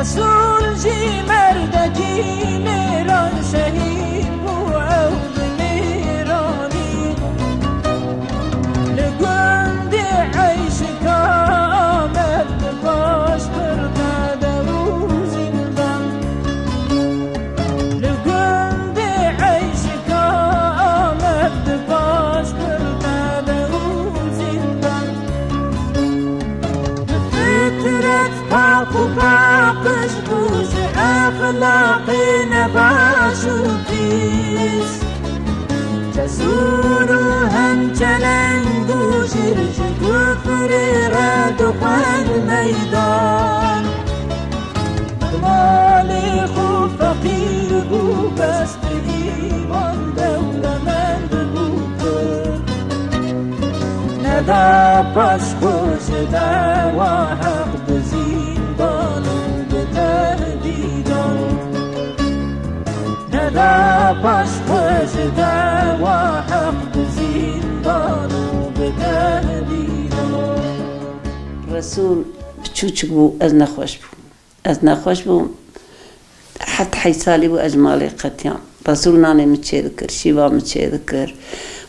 رسول جي مردكي ميران شهيد بو عود ميراني لقند عيش كامل باش برتاده وزندان لقند عيش كامل باش برتاده وزندان فترة باقو باقش بوش أخلاقي نباش وبيس جسور هم چلنگ و شرش کفر رد و خل میدان مالی خوب فقیر بو بست ایمان دولمند بو ندا پاش خوش دوا حق بزیندان و بتهدیدان ندا پاش خوش دوا حق بزیندان و بتهدیدان رسول بچوچ بو از نخوش بو حتى حيسالي بو أجمالي قتيان رسول ناني متشي ذكر شيبا متشي ذكر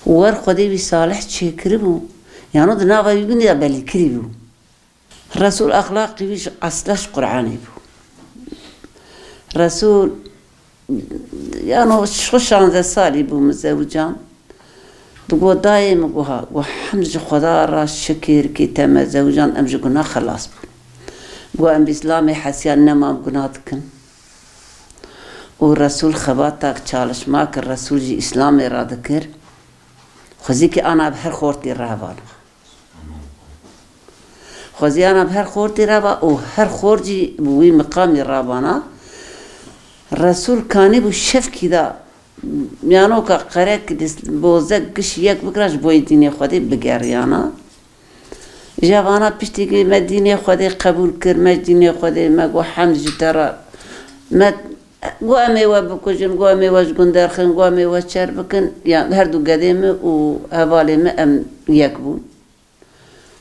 ور خدي بي صالح تشي كربو يعني دناغا يقول يا بالي كربو رسول أخلاقي بيش أصلاش قرآني بو رسول يعني شخص عن ذا سالي بو مزوجان تقول دايم قوها وحمد خدا را شكر كي تم زوجان أمجي قنا خلاص بو أم بإسلامي حسيان نمام قناتكن والرسول خباتك چالش ماك الرسول جي إسلامي را ذكر خوزي أنا بهر خورتي رهبان خوزي أنا بهر خورتي رهبان وهر خورجي بوي مقامي رهبانا الرسول كاني بو شف كده میانو که قره که بوزه گش یک بکرش بوی دینی خودی بگریانا جوانا پشتی که مدینی خودی قبول کرد مدینی خودی مگو حمد جترا مد گو امی و بکجن گو امی و جگن درخن گو امی و چر بکن یعنی هر دو قدیم و حوالی ام یک بود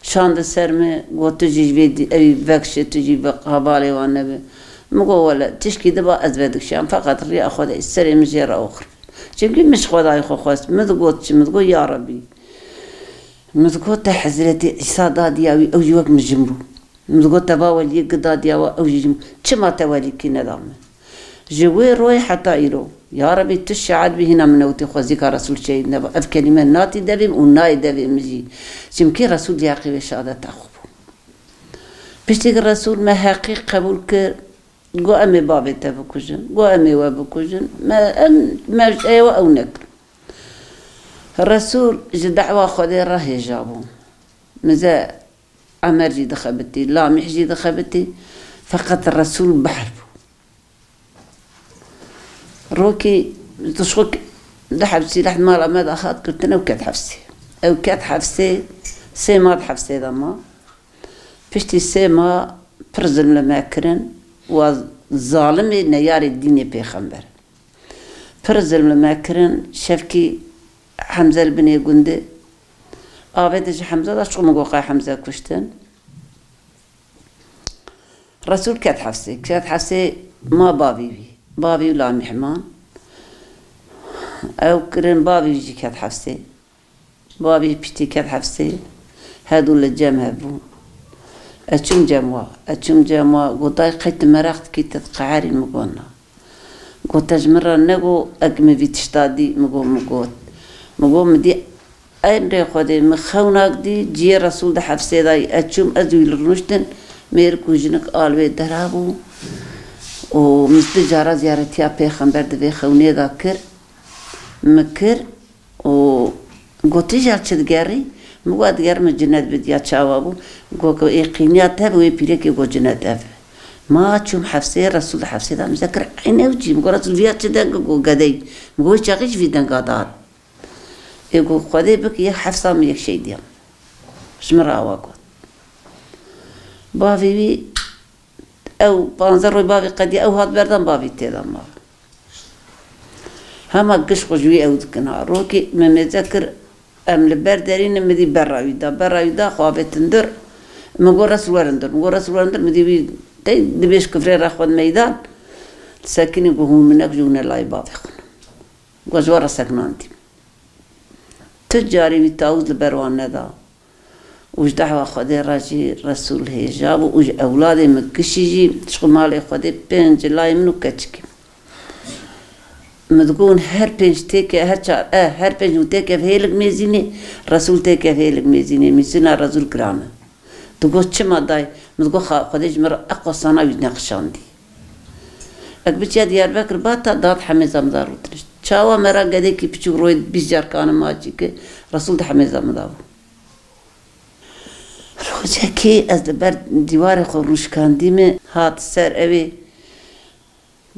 شاند سرمه گو تجیج بید اوی بکش تجیب حوالی و نبی مگو ولا تشكي دبا أزبدك شام فقط ريا خدای سری مجرى آخر چونكي مش خدای خواست مدقو يا ربي مدقو تحزرتي عصا دياوي أو جوك مجمرو مدقو تباول يقدا دياوا أو جمرو چما تولي كي ندام جوي روي حتى إيرو يا ربي تشعد بهنا منوتي خوزيك رسول شيء نبا أف كلمة ناتي دبيم وناي دبيم مجي چمكي رسول ياقي بشهادة تخوبو بشتيك الرسول ما حقيق قبول كر قو أمي بابي تبكوجن قو أمي وابكوجن ما أيوة أو نكر الرسول دعوة خدي راهي جابو مزا عمر جي دخبتي لامح جي دخبتي فقط الرسول بحربو روكي تشوك لحبسي لحد ما ماذا أخذت قلت أنا وكاد حفسي أو كاد حفسي سي ما حفسي دما بشتي سي ما برزم لما كرن وظالم نيار الدين بيخمبر فرزل لما كرن شفكي حمزة البني قندي آبادش حمزة دا شو مقوقع حمزة كشتن رسول كات حفصي ما بابي ولا محمان أو كرن بابي يجي كات حفصي بابي بشتي كات حفصي هادو اللي جامع بو أتشم جموا قطاي قيت مرقت كي تتقعاري المقونا قطاج مرة نقو أقمي في تشتادي مقو مدي أين ري خودي مخوناك دي جي رسول ده حفصي داي أتشم أزوي لرنشتن ميركو جنك آلوي درابو ومثل جارة زيارتيا بيخنبر دي خوني دا مكر و قطي جالشد جاري مواد گرم جنت بدیا چاوابو گو یقینیات هب و پیرکی گو جنت هب ما چوم حفصه رسول حفصه دام ذکر عینه وجی مگو رسول ویات چه گو گدی مگو چاقیش ویدن قادات گو خدای بک یک حفصه می یک شی دیم شمر آواقو باوی او پانزر روی باوی قدی او هات بردم باوی تیدم ما همه قش خجوی او دکنا روکی ممذکر أم البردرين مدي براويدا خوابت ندر مقول رسول ورندر مدي تي دبيش كفري راخد ميدان ساكني قهون منك جون الله باطخون وجوار سكنانتي تجاري بتاوز البروان ندا وش دعوة خدي راجي رسول هجاب وش أولادي مكشيجي تشغل مالي خدي بنج لاي منو كتشكي مدقون هر بنج تيكي هر بنج تيكي في هيلك ميزيني رسول تيكي في هيلك ميزيني ميزينا رسول كرامه تقول شما داي مدقو خدي جمر أقوى صنع ينقشان دي أكبتشي ديار بكر باتا داد حميزة مدارو ترش چاوا مرا قدي كي بچو رويد 20 جار كان ماجي كي رسول ده حميزة مدارو روزه كي از دبر ديوار خروش كان ديمه هات سر اوي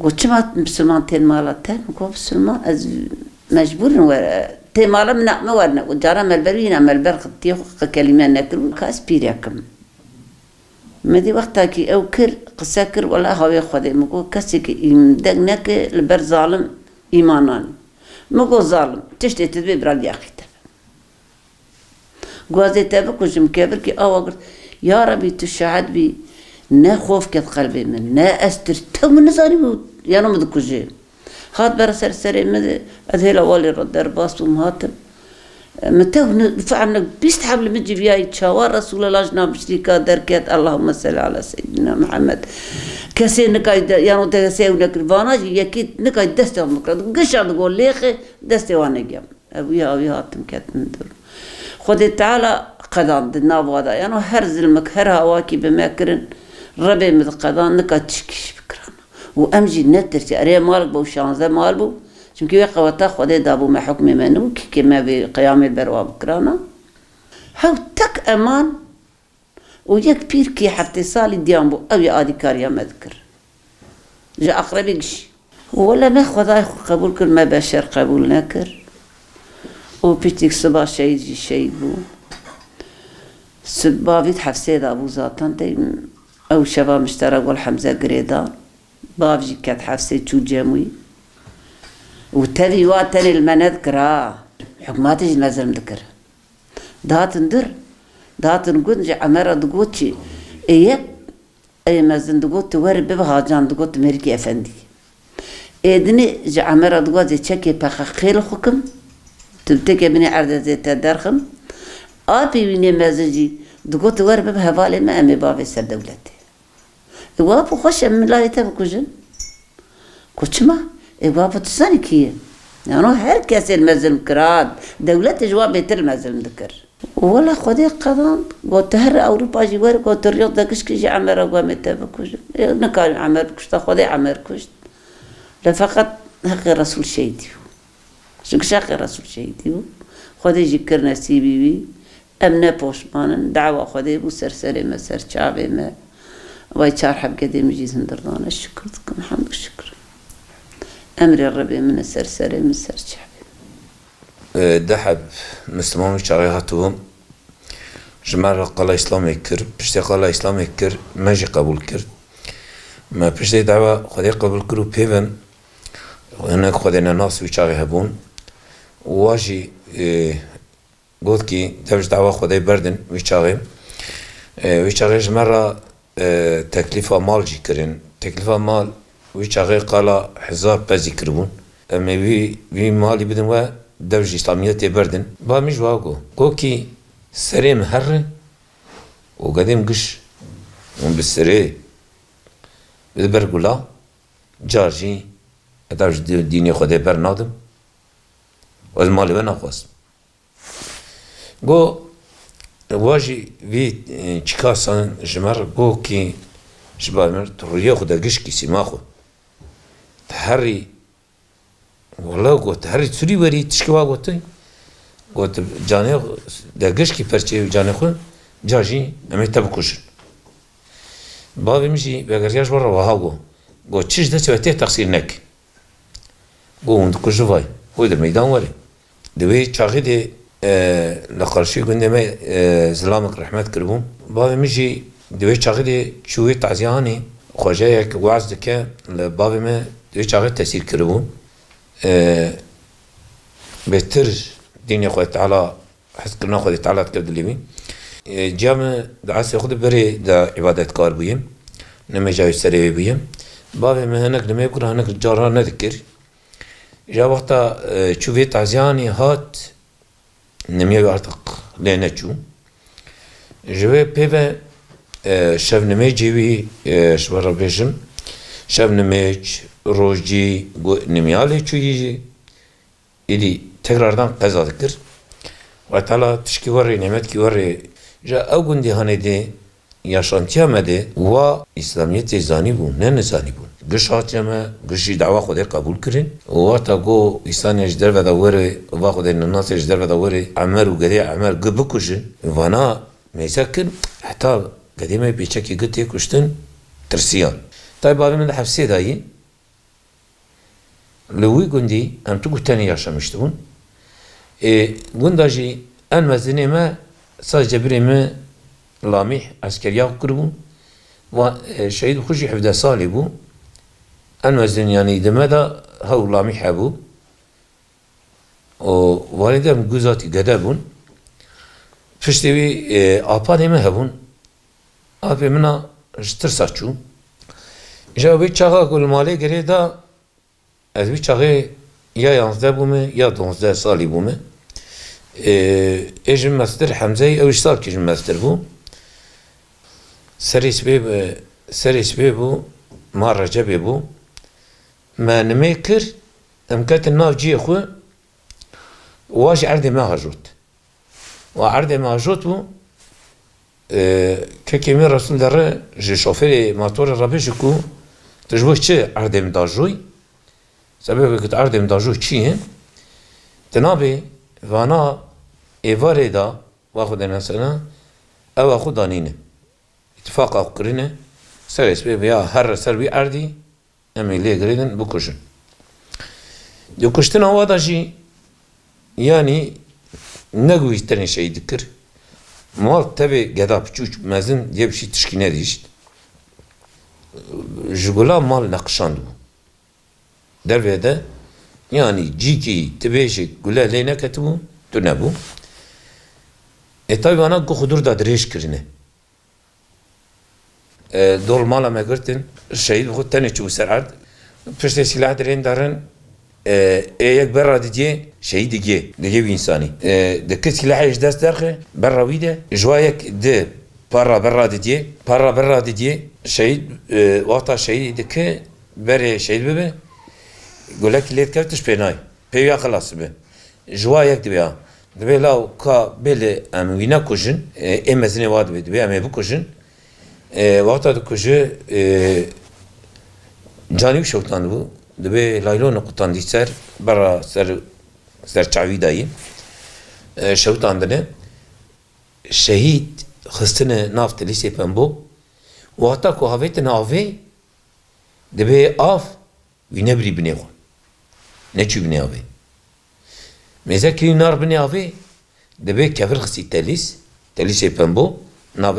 قو چما مسلمان تين مالا تين قو مسلمان از مجبور نور تين مالا من نعمه ورنا وجارا ملبروينا ملبر خطيخ كلمة نكر كاس بيريكم مدي وقتا كي او كر قصة كر ولا هاوي خدي مقو كسي كي يمدقنك البر ظالم إيمانان مقو ظالم تشتي تدبي برال ياخي تبا قوازي تبا كوشم كبر كي قرت يا ربي تشهد بي نا خوف كت قلبي من نا أستر تو من نزاري بو يانو مدكو جي هاد برا سرسري مدي أذهل أولي ردر باس ومهاتم متى فعمنا بيستحب لمجي بياي شاور رسول الله جناب شريكا دركات اللهم صل على سيدنا محمد كسي نكاي يعني تكسي ونكرفانا يكيد نكاي دستي ومكرد قشع تقول ليخي دستي وانا جام أبويا هاتم كات ندور خدي تعالى قدان دنا بغدا يعني هرز المكهر هواكي بماكرن ربي مثل قدان نكاي تشكيش بكرانا وأمجي نترتي أريا مالك بو شانزة مال بو چونكي وقتا خدي دابو ما حكمي منو كما بقيام البروا بكرانا هاو تك امان ويك بير كي حتى صالي ديامبو او يادي كاريا ما ذكر جا اقربي قشي ولا ما خداي قبول كل ما بشر قبول نكر وبيتك صبا شيء جي شيء بو صبا فيت حفسي دابو ذاتان تي او شباب مشترك والحمزة قريدان بافجي كات حفسي تشو جاموي وتبي واتني المنذكرة حكماتي المزل مذكر دات ندر دات نقول جا عمارة دقوتشي إيه أي مزن دقوت تورب ببغى جان دقوت مريكي أفندي إدني جا عمارة دقوت زي تشكي بخيل حكم تبتكي بني عرض زي تدرخم أبي بني مزجي دقوت تورب بهوالي ما أمي بابي سر دولتي وابو خوش من لا يتبكوجن كوشما إبابة تساني كيه يعني هر كاس المزل كراد دولة جواب بيتر المزل ذكر ولا خدي قضان قلت هر أوروبا جوار قلت الرياض دكش كيجي عمر قامت بكوش نكال عمر بكوش تاخذي عمر كوش لا فقط حق رسول شيديو شو كشاق رسول شيديو خدي جكر نسيبي بي أمنا بوشمان دعوة خدي بو سرسري ما سر شعبي ما واي شارحب قديم جيز هندردان الشكر لكم الحمد والشكر أمر الربي من السرسري من السرشعبي دحب مسلمان شريعتهم جماعة قال إسلامي كر بشتي قال إسلامي كر ما جي قبول كر ما بشتي دعوة خدي قبول كرو بيفن وهناك خدينا ناس ويشاري هبون واجي قلت كي دفش دعوة خدي بردن ويشاري جماعة تكلفة مال جي كرين تكلفة مال ويشاري قال حزار بازي كربون أما بي مالي بدن و دفج إسلامية تبردن با مش واقو كوكي سري مهر وقديم قش بالسري بالبرقولا جارجي دفج ديني خده برنادم والمالي بناقص قو واجي في چكاسان جمر قو كي جبامر ترويه خده قش كي سيماخو تحري والله قلت هري تسوري وري تشكوا قلت جاني دقش كي فرشي جاني خو جاجي امي تبكوش بابي مشي بغرياش برا وهاغو قلت تشش ده تبتي تقصير نك قوم كجواي هو ده ميدان وري دوي چاغي دي لقرشي قلنا ما زلامك رحمت كربون بابي مشي دوي چاغي دي شوي تعزياني خوجايك وعز دكا بابي ما دوي چاغي تسير كربون بهتر ديني خوي تعالى حس كنا خوي تعالى تكبد اليمين جامع دعاس ياخذ بري دا عبادات كار بويم نمجاوی سری بیم باوی مهنک نمی کرد هنک جارا ندکر جا وقتا چوبی تازیانی هات نمیوی artık لینه چو جوی پیوه شب نمی جیوی شبارا بیشم شب نمی روزی نمیالی چویی ایدی tekrardan قضا دکر و تعالی تشکی وری نعمت کی وری جا او گندی هنیدی yaşantıya mede ve İslamiyet zani bu ne zani bu gış hatçama gışı dava Xuday kabul kirin ve ta go İslam ejder ve davere ve Xuday nas ejder ve davere amel u gedi amel gıbı kuşun vana mesakin hatta kadime biçeki gıtı kuştun tersiyan tabi abi min hafsi dayı Lewi gundi em tu gutani yaşamıştı bun gundajı en mezinime sadece birimi لامح عسكريا قربو وشهيد خوشي حفظ صالي بو المزن يعني دمدا هو لامح ابو ووالدم جوزاتي قدابون فشتوي آبا ديما هبون آبا منا جتر ساچو جاو بي چاقا قول مالي گره دا از بي چاقا يا 11 بومه يا 12 سالي بومه اجم مستر حمزه او اشتال كجم مستر بو سريس بيبو ما رجبي بو ما نميكر امكات الناف جي اخو واش عردي ما هجوت وعردي ما هجوت بو كيمي رسول دره جي شوفيري موتور رابيشكو تجوه چه عردي مداجوي سبب كت عردي مداجوي چي تنابي وانا ايواري دا واخد نسنا او اخو دانينه اتفاق قرينه سر اسبي يا هر سر بي اردي امي لي غريدن بكوشن دو كشتن هوادا جي يعني نگو يسترن شيء ذكر مال تبي قدا بچوچ مزن diye bir şey تشكينه ديشت جغلا مال نقشاند درvede yani ciki tbeşi gula leyne ketibu tunebu tabi bana kudur da direş kirine دول مالا ما قلتن الشهيد بخود تاني تشوف سرعد فشت سلاح درين دارن ايك برا دي شهيد دي انساني دك سلاح اجداس دارخه برا ويده جوايك دي برا دي شهيد وقتا شهيد دك بري شهيد ببه قولك ليت كفتش بيناي بيا خلاص به جوايك دبيا دبي لاو كا بيل ام وينا كوجن امزني واد دبي ام بكوجن وقتا دکوچه جانب شوکتان بو دبی لایلو نقطان دیسر برا سر چاوی دایی شوکتان دنه شهید خستنه نافت لیسی پن بو وقتا کو هاویت ناوی دبی آف وی نبری بنی خون نچو بنی آوی میزه که نار بنی آوی دبی کفر خسی تلیسی پن بو ناف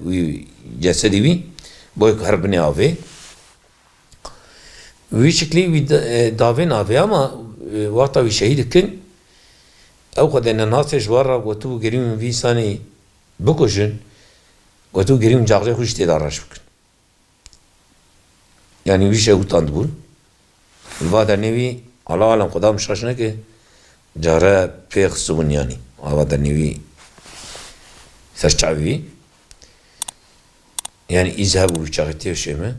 وی جسدی وی boy harbine abi. Ve şekli davin abi ama vakta bir şehitkin o kadar nasıl jvara gotu gerim vi sani bukuşun gotu gerim cağre hoş tedarraş bukun. Yani bir şey utandı bu. Vada nevi Allah alam kudam şaşına ki cağre pek subun yani. Vada nevi serçavi yani izhabu çağıtıyor şey mi?